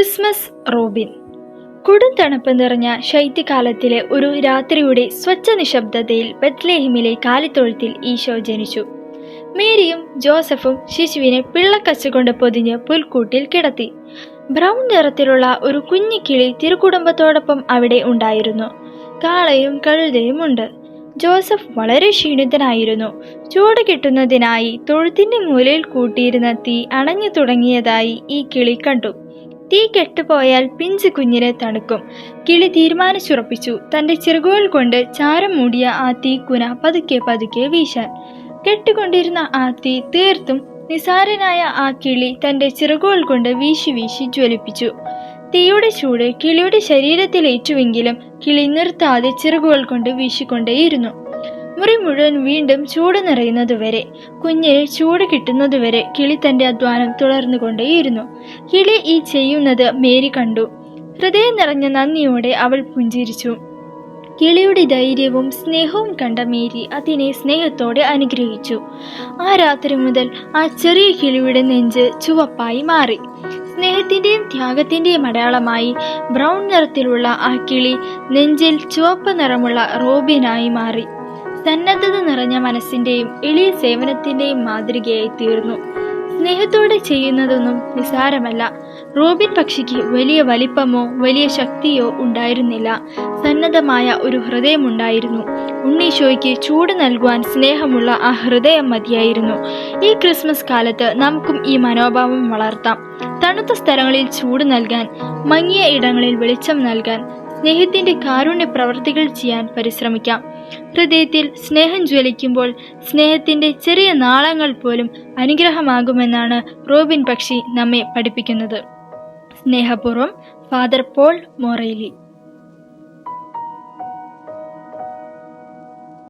Christmas Robin. കൊടും തണുപ്പ് നിറഞ്ഞ ശൈത്യകാലത്തിലെ ഒരു രാത്രിയുടെ സ്വച്ഛ നിശബ്ദതയിൽ ബത്ലഹേമിലെ കാലിത്തൊഴുത്തിൽ ഈശോ ജനിച്ചു. മേരിയും ജോസഫും ശിശുവിനെ പിള്ളക്കച്ചുകൊണ്ട് പൊതിഞ്ഞ് പുൽക്കൂട്ടിൽ കിടത്തി. ബ്രൗൺ നിറത്തിലുള്ള ഒരു കുഞ്ഞു കിളി തിരുക്കുടുംബത്തോടൊപ്പം അവിടെ ഉണ്ടായിരുന്നു. കാളയും കഴുതയും ഉണ്ട്. ജോസഫ് വളരെ ക്ഷീണിതനായിരുന്നു. ചൂട് കിട്ടുന്നതിനായി തൊഴുത്തിന്റെ മൂലയിൽ കൂട്ടിയിരുന്ന തീ അണഞ്ഞു തുടങ്ങിയതായി ഈ കിളി കണ്ടു. തീ കെട്ടുപോയാൽ പിഞ്ചു കുഞ്ഞിനെ തണുക്കും. കിളി തീരുമാനിച്ചുറപ്പിച്ചു തന്റെ ചിറകുകൾ കൊണ്ട് ചാരം മൂടിയ ആ തീക്കുന പതുക്കെ പതുക്കെ വീശാൻ. കെട്ടുകൊണ്ടിരുന്ന ആ തീ തീർത്തും നിസാരനായ ആ കിളി തന്റെ ചിറകുകൾ കൊണ്ട് വീശി വീശി ജ്വലിപ്പിച്ചു. തീയുടെ ചൂട് കിളിയുടെ ശരീരത്തിലേറ്റുവെങ്കിലും കിളി നിർത്താതെ ചിറകുകൾ കൊണ്ട് വീശിക്കൊണ്ടേയിരുന്നു. മുറി മുഴുവൻ വീണ്ടും ചൂട് നിറയുന്നതുവരെ, കുഞ്ഞിന് ചൂട് കിട്ടുന്നതുവരെ കിളി തന്റെ അധ്വാനം തുടർന്നുകൊണ്ടേയിരുന്നു. കിളി ഈ ചെയ്യുന്നത് മേരി കണ്ടു. ഹൃദയം നിറഞ്ഞ നന്ദിയോടെ അവൾ പുഞ്ചിരിച്ചു. കിളിയുടെ ധൈര്യവും സ്നേഹവും കണ്ട മേരി അതിനെ സ്നേഹത്തോടെ അനുഗ്രഹിച്ചു. ആ രാത്രി മുതൽ ആ ചെറിയ കിളിയുടെ നെഞ്ച് ചുവപ്പായി മാറി. സ്നേഹത്തിന്റെയും ത്യാഗത്തിന്റെയും അടയാളമായി ബ്രൗൺ നിറത്തിലുള്ള ആ കിളി നെഞ്ചിൽ ചുവപ്പ് നിറമുള്ള റോബിനായി മാറി. സന്നദ്ധത നിറഞ്ഞ മനസ്സിന്റെയും എളിയ സേവനത്തിന്റെയും മാതൃകയായി തീർന്നു. സ്നേഹത്തോടെ ചെയ്യുന്നതൊന്നും നിസാരമല്ല. റോബിൻ പക്ഷിക്ക് വലിയ വലിപ്പമോ വലിയ ശക്തിയോ ഉണ്ടായിരുന്നില്ല. സന്നദ്ധമായ ഒരു ഹൃദയമുണ്ടായിരുന്നു. ഉണ്ണീശോയ്ക്ക് ചൂട് നൽകുവാൻ സ്നേഹമുള്ള ആ ഹൃദയം മതിയായിരുന്നു. ഈ ക്രിസ്മസ് കാലത്ത് നമുക്കും ഈ മനോഭാവം വളർത്താം. തണുത്ത സ്ഥലങ്ങളിൽ ചൂട് നൽകാൻ, മങ്ങിയ ഇടങ്ങളിൽ വെളിച്ചം നൽകാൻ, സ്നേഹത്തിന്റെ കാരുണ്യ പ്രവർത്തികൾ ചെയ്യാൻ പരിശ്രമിക്കാം. ഹൃദയത്തിൽ സ്നേഹം ജ്വലിക്കുമ്പോൾ സ്നേഹത്തിന്റെ ചെറിയ നാളങ്ങൾ പോലും അനുഗ്രഹമാകുമെന്നാണ് റോബിൻ പക്ഷി നമ്മെ പഠിപ്പിക്കുന്നത്. സ്നേഹപൂർവ്വം, ഫാദർ പോൾ മൊറേലി.